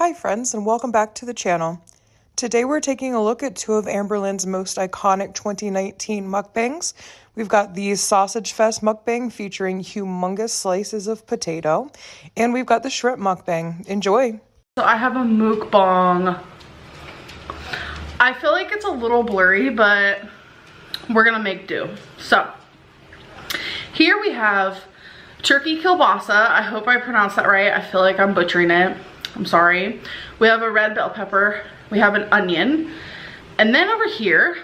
Hi friends, and welcome back to the channel. Today we're taking a look at two of Amberlynn's most iconic 2019 mukbangs. We've got the Sausage Fest mukbang featuring humongous slices of potato, and we've got the shrimp mukbang. Enjoy! So I have a mukbang. I feel like it's a little blurry, but we're gonna make do. So here we have turkey kielbasa. I hope I pronounced that right. I feel like I'm butchering it. I'm sorry. We have a red bell pepper. We have an onion. And then over here,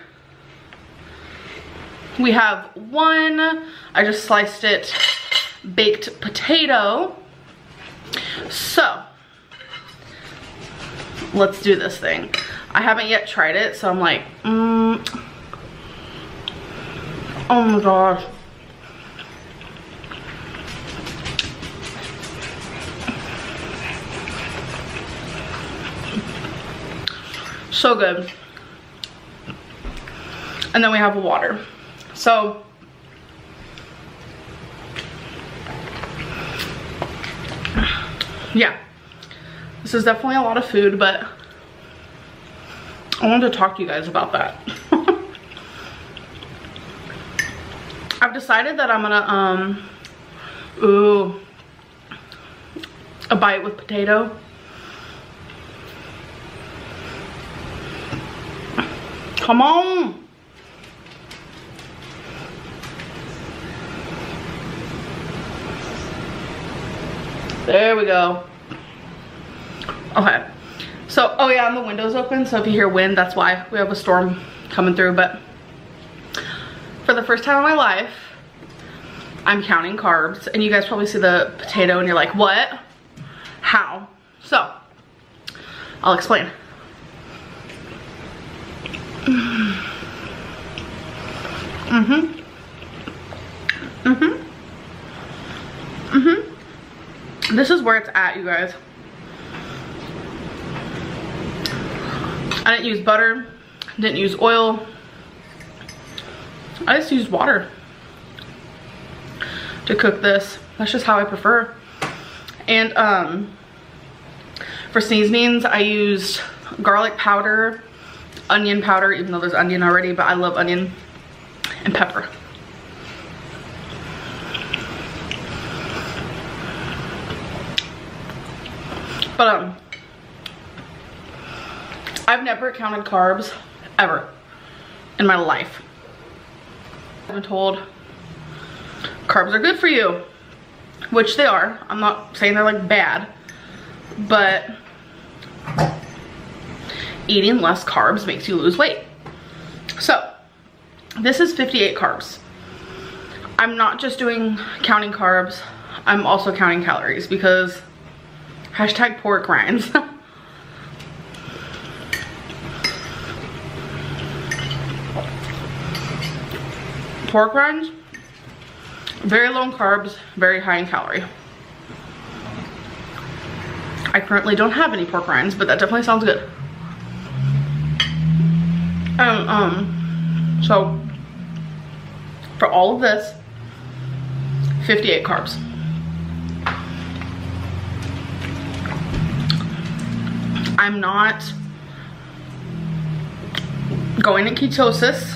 we have I just sliced it, baked potato. So, let's do this thing. I haven't yet tried it, so I'm like, oh my gosh. So good. And then we have water. So yeah, this is definitely a lot of food, but I wanted to talk to you guys about that. I've decided that I'm gonna a bite with potato. Come on. There we go. Okay. So, oh yeah, and the window's open, so if you hear wind, that's why. We have a storm coming through, but for the first time in my life, I'm counting carbs, and you guys probably see the potato and you're like, what? How? So, I'll explain. This is where it's at, you guys. I didn't use butter, didn't use oil. I just used water to cook this. That's just how I prefer. And for seasonings, I used garlic powder, onion powder, even though there's onion already, but I love onion, and pepper. But I've never counted carbs ever in my life. I've been told carbs are good for you, which they are. I'm not saying they're like bad, but eating less carbs makes you lose weight. So this is 58 carbs. I'm not just counting carbs, I'm also counting calories because hashtag pork rinds. Pork rinds, very low in carbs, very high in calorie. I currently don't have any pork rinds, but that definitely sounds good. So for all of this, 58 carbs. I'm not going in ketosis.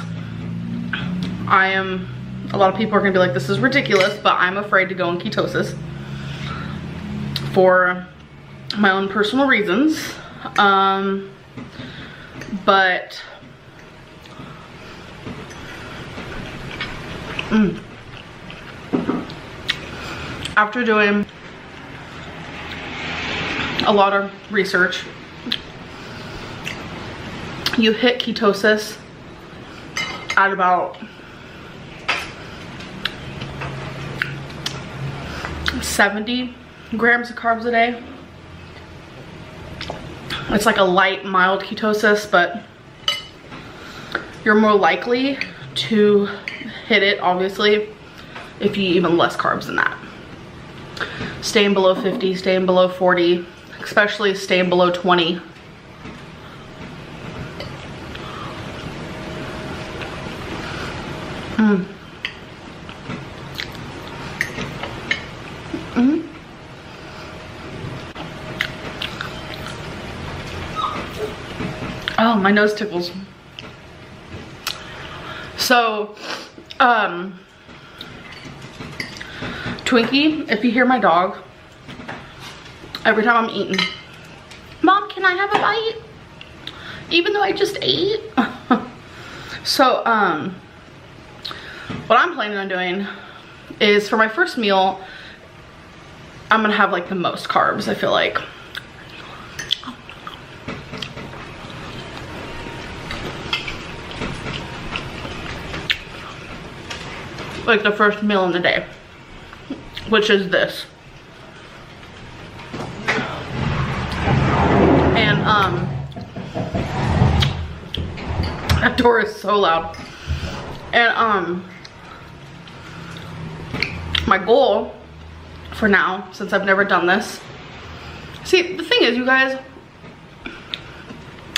A lot of people are gonna be like, this is ridiculous, but I'm afraid to go in ketosis for my own personal reasons. But after doing a lot of research, you hit ketosis at about 70 grams of carbs a day. It's like a light, mild ketosis, but you're more likely to hit it, obviously, if you eat even less carbs than that. Staying below 50, staying below 40, especially staying below 20. Oh, my nose tickles. So, Twinkie, if you hear my dog, every time I'm eating, Mom, can I have a bite? Even though I just ate. So, what I'm planning on doing is for my first meal, I'm gonna have like the most carbs, I feel like. Like the first meal in the day, which is this. And that door is so loud. And my goal for now, since I've never done this, see, the thing is, you guys,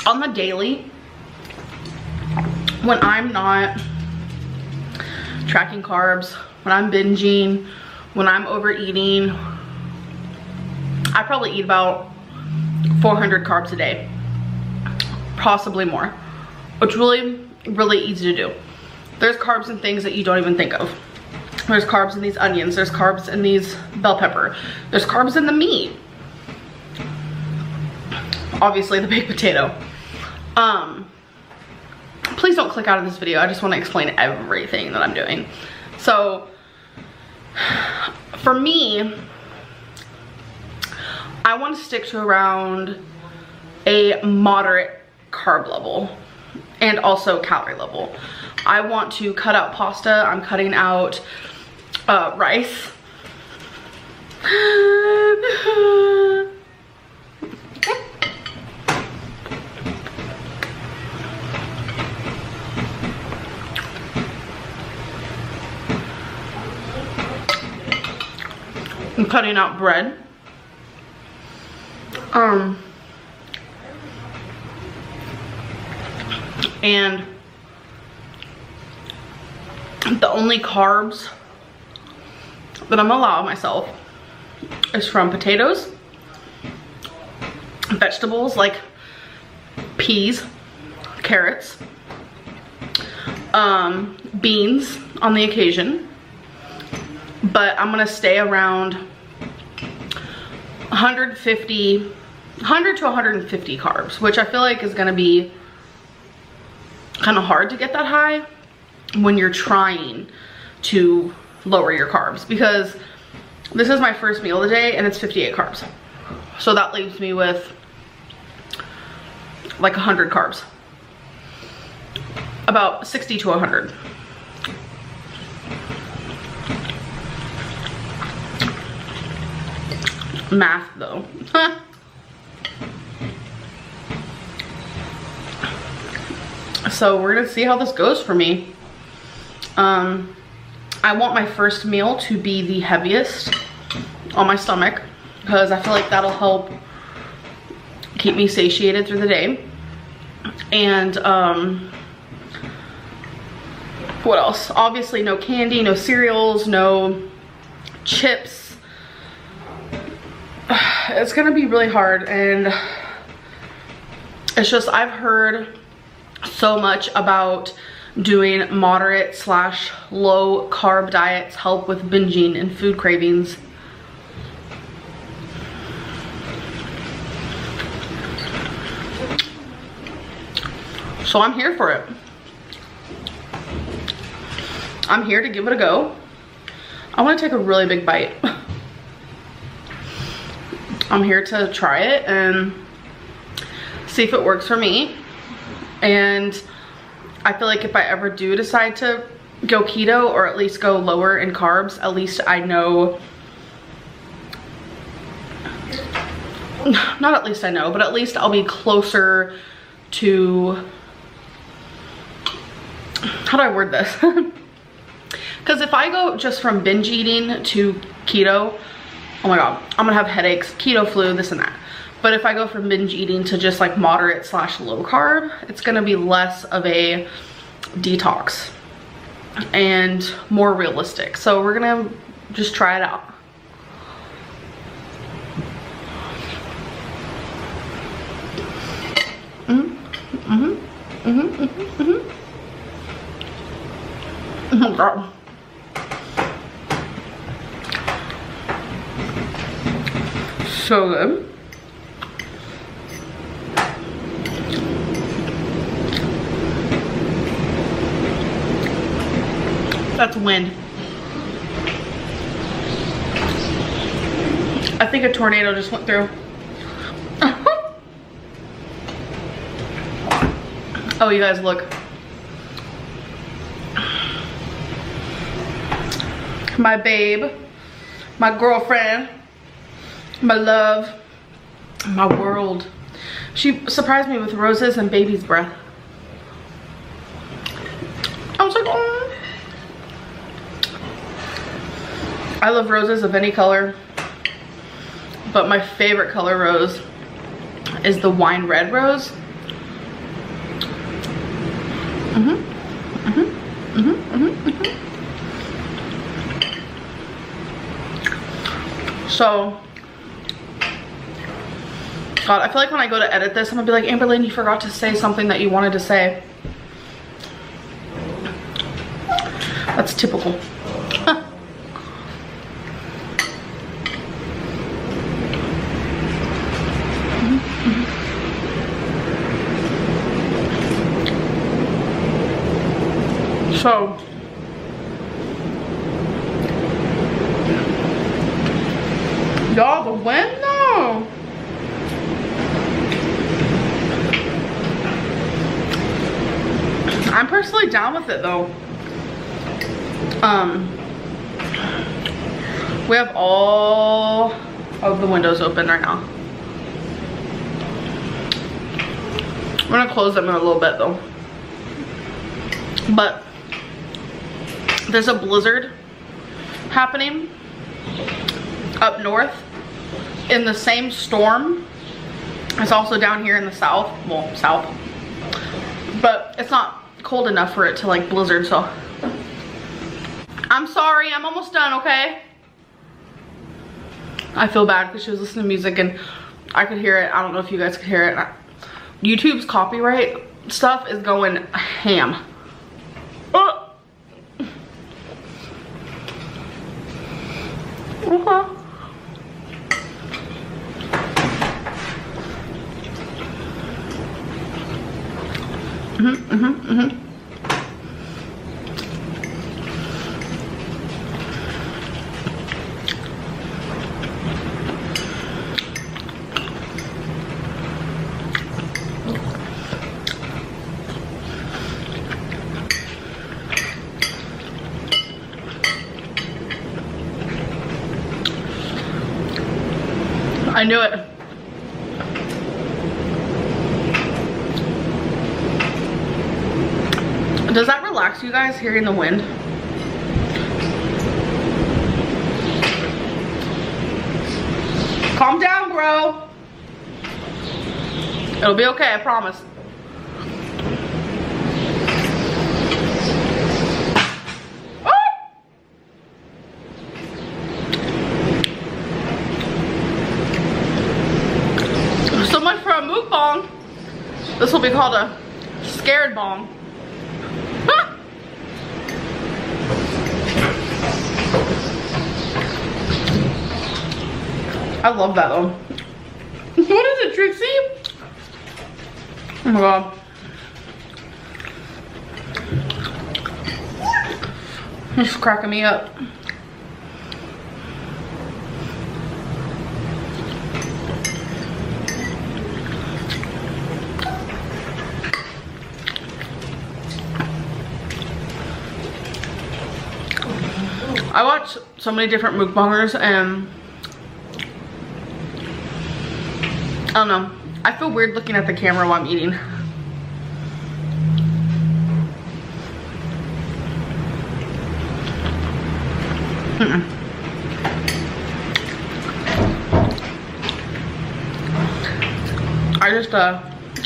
on the daily, when I'm not tracking carbs, when I'm binging, when I'm overeating, I probably eat about 400 carbs a day, possibly more. It's really, really easy to do. There's carbs in things that you don't even think of. There's carbs in these onions, there's carbs in these bell pepper, there's carbs in the meat. Obviously the baked potato. Please don't click out of this video. I just want to explain everything that I'm doing. So, for me, I want to stick to around a moderate carb level and also calorie level. I want to cut out pasta. I'm cutting out rice. I'm cutting out bread. And the only carbs that I'm allowing myself is from potatoes, vegetables like peas, carrots, beans on the occasion. But I'm gonna stay around 100 to 150 carbs, which I feel like is gonna be kind of hard to get that high when you're trying to lower your carbs, because this is my first meal of the day and it's 58 carbs. So that leaves me with like 100 carbs, about 60 to 100. Math though. So we're gonna see how this goes for me. I want my first meal to be the heaviest on my stomach, because I feel like that'll help keep me satiated through the day. And what else? Obviously no candy, no cereals, no chips. It's gonna be really hard, and it's just, I've heard so much about doing moderate / low carb diets help with binging and food cravings. So I'm here for it. I'm here to give it a go. I want to take a really big bite. I'm here to try it and see if it works for me. And I feel like if I ever do decide to go keto, or at least go lower in carbs, at least I know, not at least I know, but at least I'll be closer to, how do I word this? Because if I go just from binge eating to keto, oh my god, I'm gonna have headaches, keto flu, this and that. But if I go from binge eating to just like moderate / low carb, it's gonna be less of a detox and more realistic. So we're gonna just try it out. Oh God. So good. That's wind. I think a tornado just went through. Oh, you guys, look. My babe, my girlfriend, my love, my world. She surprised me with roses and baby's breath. I was like, oh. I love roses of any color, but my favorite color rose is the wine red rose. So, God, I feel like when I go to edit this, I'm gonna be like, Amberlynn, you forgot to say something that you wanted to say. That's typical. So, y'all, the wind though. I'm personally down with it though. We have all of the windows open right now. I'm gonna close them in a little bit though. But there's a blizzard happening up north in the same storm. It's also down here in the south, well, south, but it's not cold enough for it to like blizzard, so I'm sorry, I'm almost done, okay? I feel bad because she was listening to music and I could hear it. I don't know if you guys could hear it. YouTube's copyright stuff is going ham. Okay. I knew it. Does that relax you guys, hearing the wind? Calm down, bro. It'll be okay, I promise. So much for a mukbang. This will be called a scared bong. I love that though. What is it, Trixie? Oh my God. It's cracking me up. I watch so many different mukbangers and I don't know. I feel weird looking at the camera while I'm eating. I just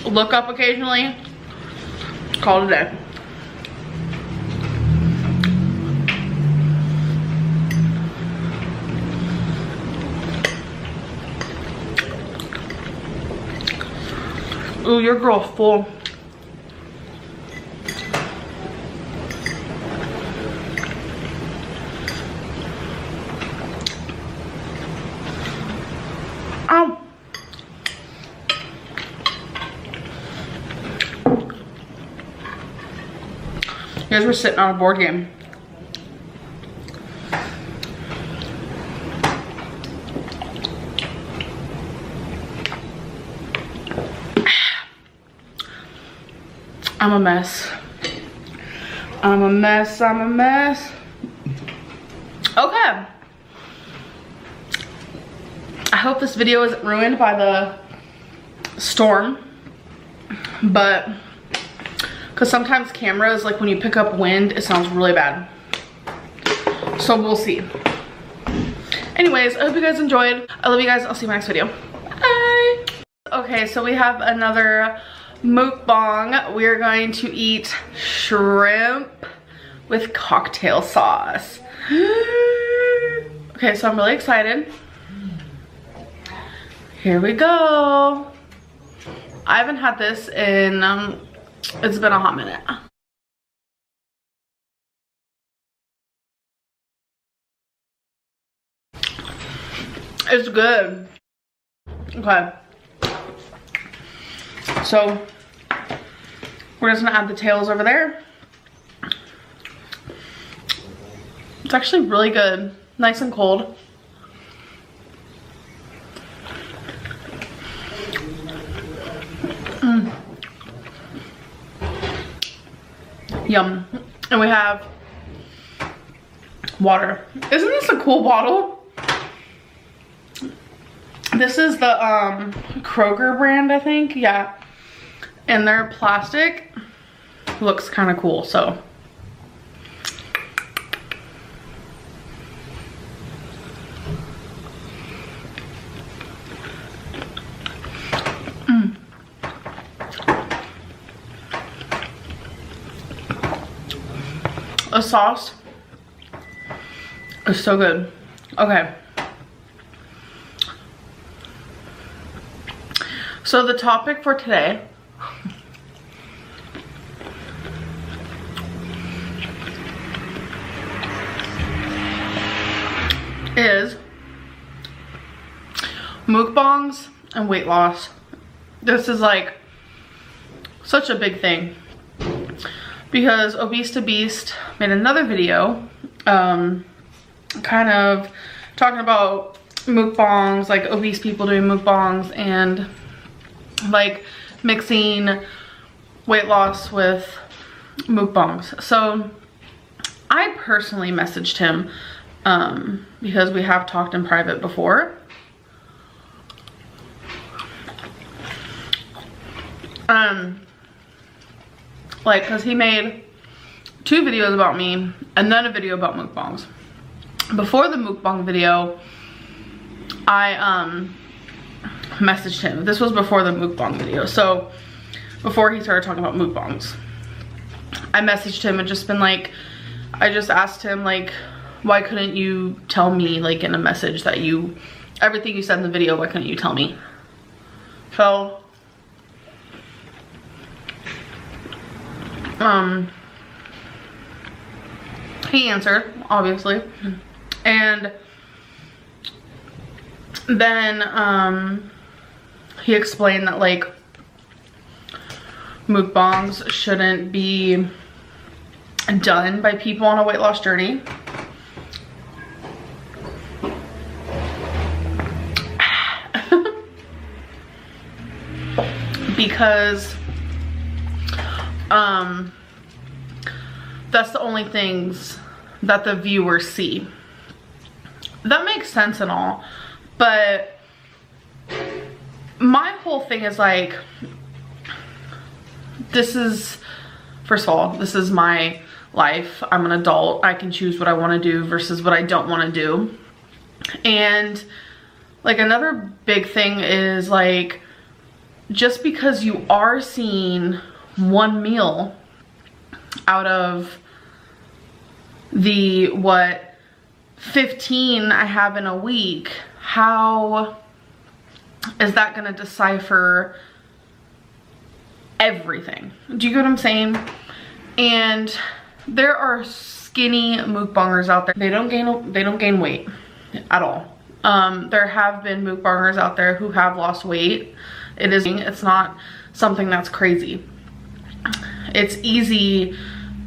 look up occasionally, call it a day. Ooh, your girl full. You guys were sitting on a board game. I'm a mess. I'm a mess, I'm a mess. Okay. I hope this video isn't ruined by the storm, but because sometimes cameras, like when you pick up wind, it sounds really bad. So we'll see. Anyways, I hope you guys enjoyed. I love you guys. I'll see you in my next video. Bye. Okay, so we have another mukbang. We're going to eat shrimp with cocktail sauce. Okay, so I'm really excited. Here we go. I haven't had this in, it's been a hot minute. It's good. Okay. So we're just gonna add the tails over there. It's actually really good. Nice and cold. Yum. And we have water. Isn't this a cool bottle? This is the Kroger brand, I think. Yeah. And their plastic looks kind of cool, so. The sauce is so good. Okay. So the topic for today is mukbangs and weight loss. This is like such a big thing because Obese to Beast made another video kind of talking about mukbangs, like obese people doing mukbangs and like mixing weight loss with mukbangs. So I personally messaged him because we have talked in private before. Like, cause he made 2 videos about me and then a video about mukbangs. Before the mukbang video, I messaged him. This was before the mukbang video. So before he started talking about mukbangs, I messaged him and just been like, I just asked him like, why couldn't you tell me like in a message that everything you said in the video, why couldn't you tell me? So he answered, obviously, and then he explained that like mukbangs shouldn't be done by people on a weight loss journey. Because that's the only things that the viewers see. That makes sense and all, but my whole thing is like, this is, first of all, this is my life. I'm an adult. I can choose what I want to do versus what I don't want to do. And like another big thing is like, just because you are seeing one meal out of the 15 I have in a week, how is that gonna decipher everything? Do you get what I'm saying? And there are skinny mukbangers out there. They don't gain weight at all. There have been mukbangers out there who have lost weight. It's not something that's crazy. It's easy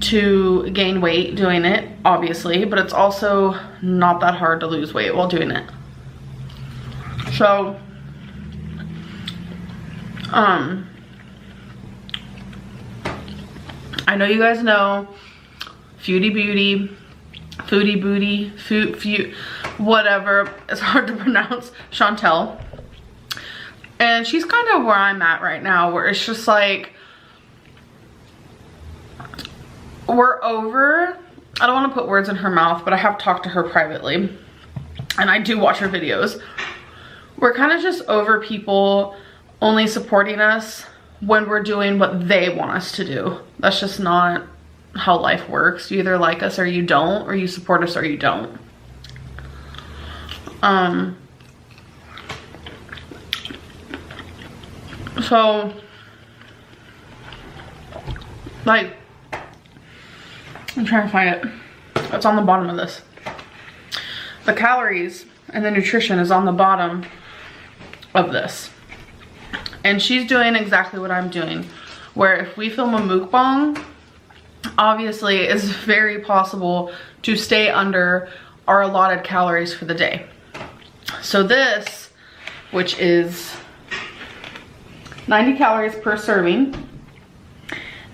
to gain weight doing it, obviously, but it's also not that hard to lose weight while doing it. So, I know you guys know Foodie Booty, whatever, it's hard to pronounce, Chantel. And she's kind of where I'm at right now, where it's just like, we're over, I don't want to put words in her mouth, but I have talked to her privately, and I do watch her videos. We're kind of just over people only supporting us when we're doing what they want us to do. That's just not how life works. You either like us or you don't, or you support us or you don't. So, like, I'm trying to find it. It's on the bottom of this. The calories and the nutrition is on the bottom of this. And she's doing exactly what I'm doing, where if we film a mukbang, obviously it's very possible to stay under our allotted calories for the day. So this, which is 90 calories per serving,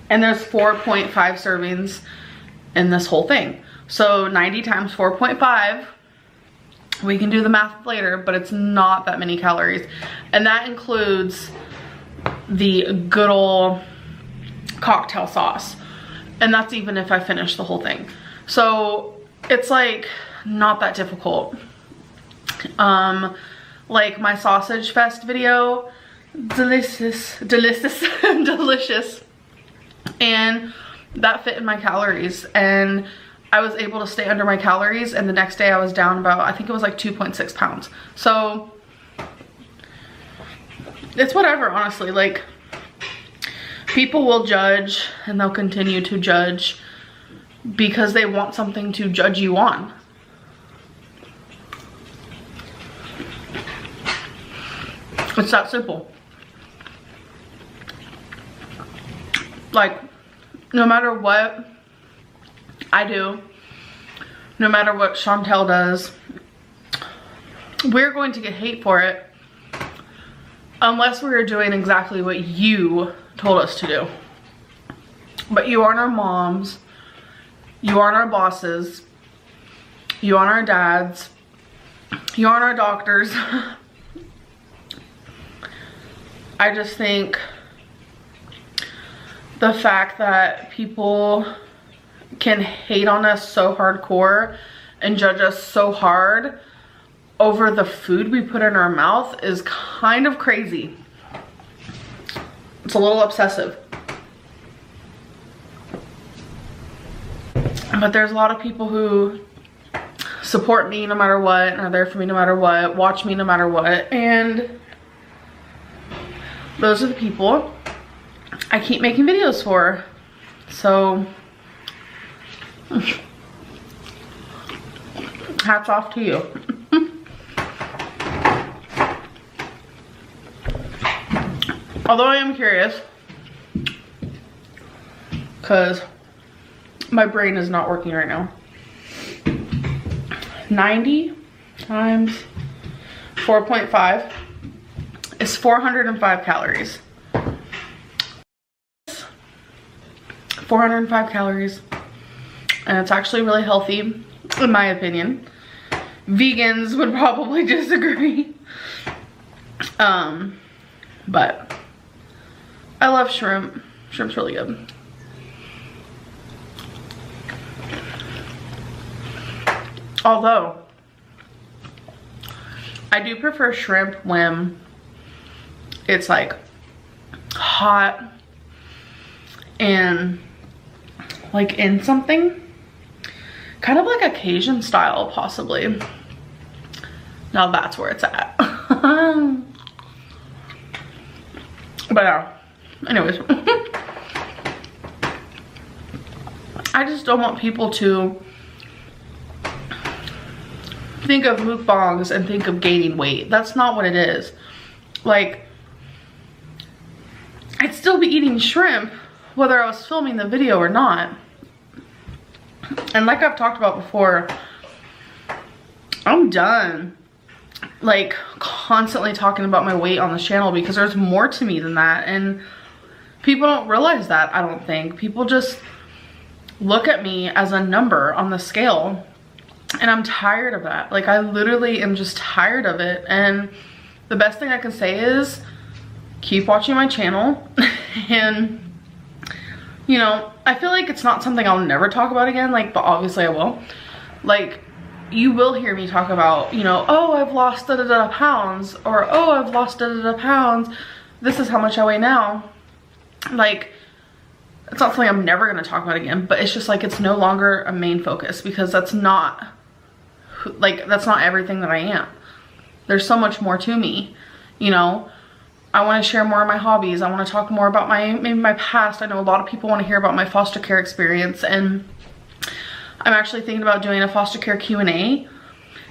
and there's 4.5 servings in this whole thing. So 90 times 4.5, we can do the math later, but it's not that many calories. And that includes the good old cocktail sauce. And that's even if I finish the whole thing. So it's like not that difficult. Like my sausage fest video, delicious. And that fit in my calories, and I was able to stay under my calories, and the next day I was down about, I think it was like 2.6 pounds. So it's whatever, honestly. Like, people will judge, and they'll continue to judge because they want something to judge you on. It's that simple. Like, no matter what I do, no matter what Chantel does, we're going to get hate for it unless we're doing exactly what you told us to do. But you aren't our moms, you aren't our bosses, you aren't our dads, you aren't our doctors. I just think the fact that people can hate on us so hardcore and judge us so hard over the food we put in our mouth is kind of crazy. It's a little obsessive. But there's a lot of people who support me no matter what, and are there for me no matter what, watch me no matter what, and those are the people I keep making videos for. So hats off to you. Although I am curious, because my brain is not working right now. 90 times 4.5 is 405 calories. 405 calories. And it's actually really healthy, in my opinion. Vegans would probably disagree. But I love shrimp. Shrimp's really good. Although, I do prefer shrimp when it's like hot and like in something. Kind of like a Cajun style, possibly. Now that's where it's at. But yeah, anyways. I just don't want people to think of mukbangs and think of gaining weight. That's not what it is. Like, I'd still be eating shrimp whether I was filming the video or not. And like I've talked about before, I'm done like constantly talking about my weight on this channel, because there's more to me than that. And people don't realize that, I don't think. People just look at me as a number on the scale, and I'm tired of that. Like, I literally am just tired of it. And the best thing I can say is keep watching my channel. And you know, I feel like it's not something I'll never talk about again, like, but obviously I will. Like, you will hear me talk about, you know, oh, I've lost da-da-da pounds, or oh, I've lost da-da-da pounds, this is how much I weigh now. Like, it's not something I'm never gonna talk about again, but it's just like, it's no longer a main focus, because that's not, like, that's not everything that I am. There's so much more to me, you know. I want to share more of my hobbies. I want to talk more about maybe my past. I know a lot of people want to hear about my foster care experience, and I'm actually thinking about doing a foster care Q&A,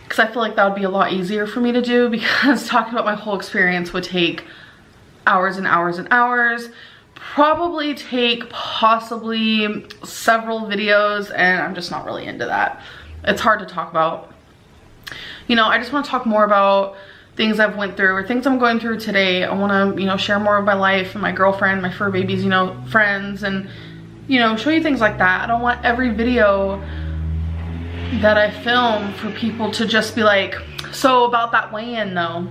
because I feel like that would be a lot easier for me to do, because talking about my whole experience would take hours and hours and hours, probably take possibly several videos, and I'm just not really into that. It's hard to talk about. You know, I just want to talk more about things I've went through, or things I'm going through today. I want to, you know, share more of my life and my girlfriend, my fur babies, you know, friends, and, you know, show you things like that. I don't want every video that I film for people to just be like, so about that weigh-in though.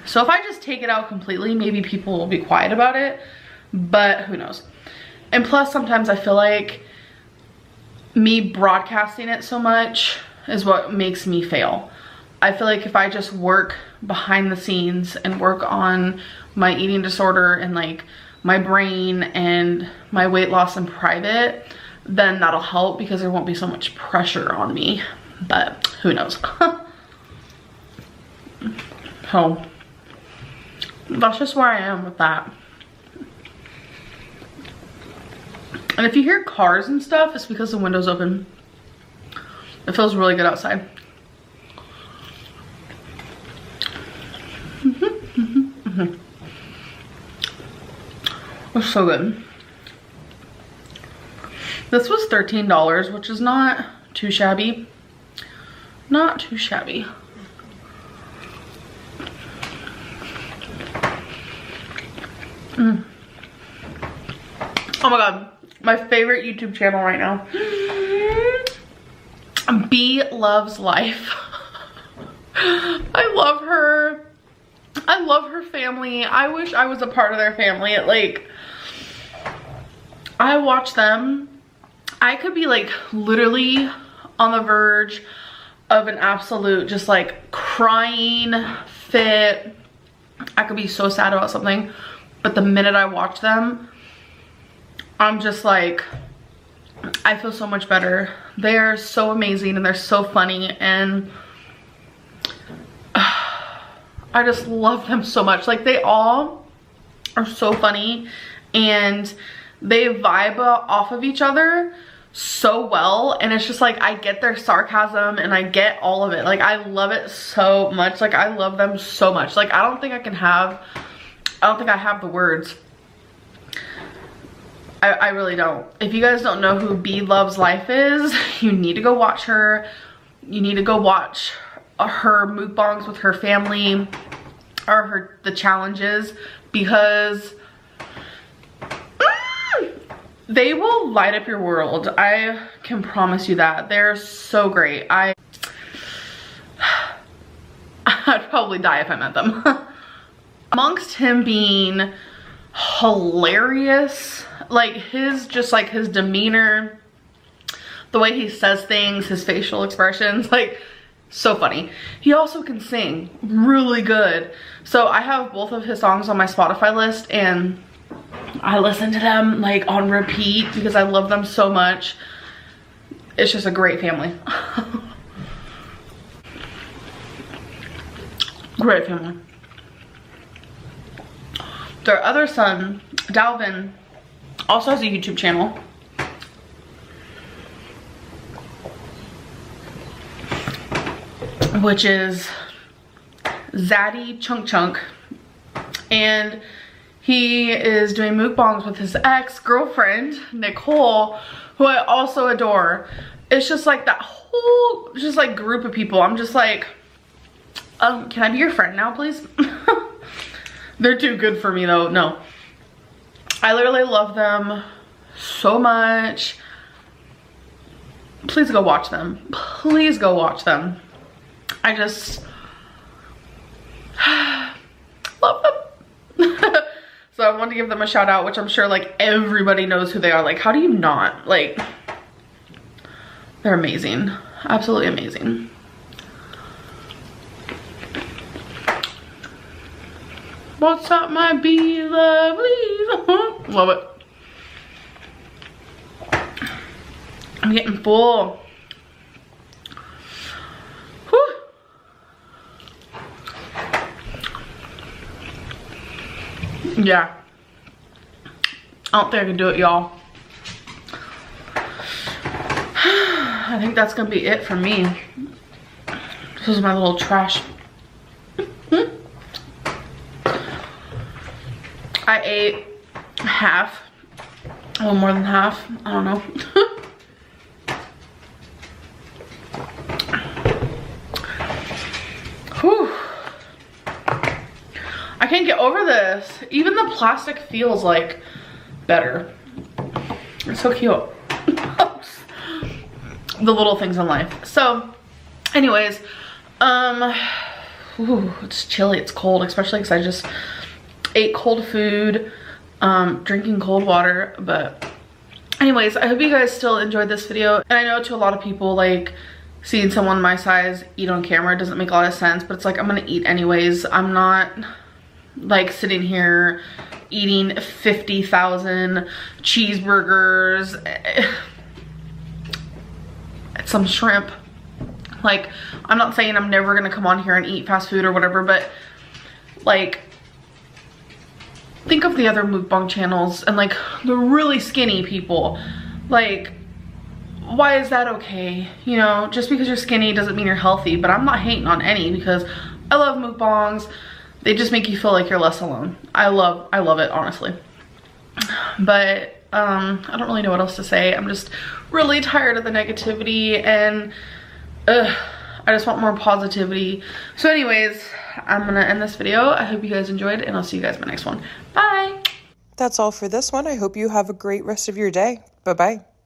So if I just take it out completely, maybe people will be quiet about it, but who knows. And plus, sometimes I feel like me broadcasting it so much is what makes me fail. I feel like if I just work behind the scenes and work on my eating disorder and like my brain and my weight loss in private, then that'll help, because there won't be so much pressure on me. But who knows. So that's just where I am with that. And if you hear cars and stuff, it's because the window's open. It feels really good outside. It's so good. This was $13, which is not too shabby. Not too shabby. Oh my god, my favorite YouTube channel right now. B Loves Life. I love her. I love her family. I wish I was a part of their family. I watch them. I could be like literally on the verge of an absolute just like crying fit. I could be so sad about something, but the minute I watch them, I'm just like, I feel so much better. They're so amazing and they're so funny, and I just love them so much. Like, they all are so funny and they vibe off of each other so well, and it's just like I get their sarcasm and I get all of it. Like, I love it so much. Like, I love them so much. Like, I don't think I have the words. I really don't. If you guys don't know who B Loves Life is, you need to go watch her. You need to go watch her mukbangs with her family, or the challenges, because they will light up your world. I can promise you that. They're so great. I'd probably die if I met them. Amongst him being hilarious, like his demeanor, the way he says things, his facial expressions, like, so funny. He also can sing really good. So I have both of his songs on my Spotify list, and I listen to them like on repeat because I love them so much. It's just a great family. Great family. Their other son, Dalvin, also has a YouTube channel. Which is Zaddy Chunk Chunk. And he is doing mukbangs with his ex-girlfriend, Nicole, who I also adore. it's just like that whole, just like group of people. I'm just like, can I be your friend now, please? They're too good for me though. No, I literally love them so much. Please go watch them. Please go watch them. I just love them. So I wanted to give them a shout out, which I'm sure like everybody knows who they are. Like, how do you not? Like, they're amazing. Absolutely amazing. What's up, my belovelies? Love it. I'm getting full. Whew. Yeah. I don't think I can do it, y'all. I think that's gonna be it for me. This is my little trash. I ate half. A little more than half. I don't know. Whew. I can't get over this. Even the plastic feels like better. It's so cute. The little things in life. So anyways, ooh, it's chilly, it's cold, especially because I just ate cold food, drinking cold water. But anyways, I hope you guys still enjoyed this video. And I know to a lot of people, like, seeing someone my size eat on camera doesn't make a lot of sense, but it's like, I'm gonna eat anyways. I'm not like sitting here eating 50,000 cheeseburgers, some shrimp. Like, I'm not saying I'm never gonna come on here and eat fast food or whatever, but like, think of the other mukbang channels and like the really skinny people. Like, why is that okay? You know, just because you're skinny doesn't mean you're healthy. But I'm not hating on any, because I love mukbangs. They just make you feel like you're less alone. I love it, honestly. But I don't really know what else to say. I'm just really tired of the negativity, and I just want more positivity. So anyways, I'm gonna end this video. I hope you guys enjoyed, and I'll see you guys in my next one. Bye. That's all for this one. I hope you have a great rest of your day. Bye-bye.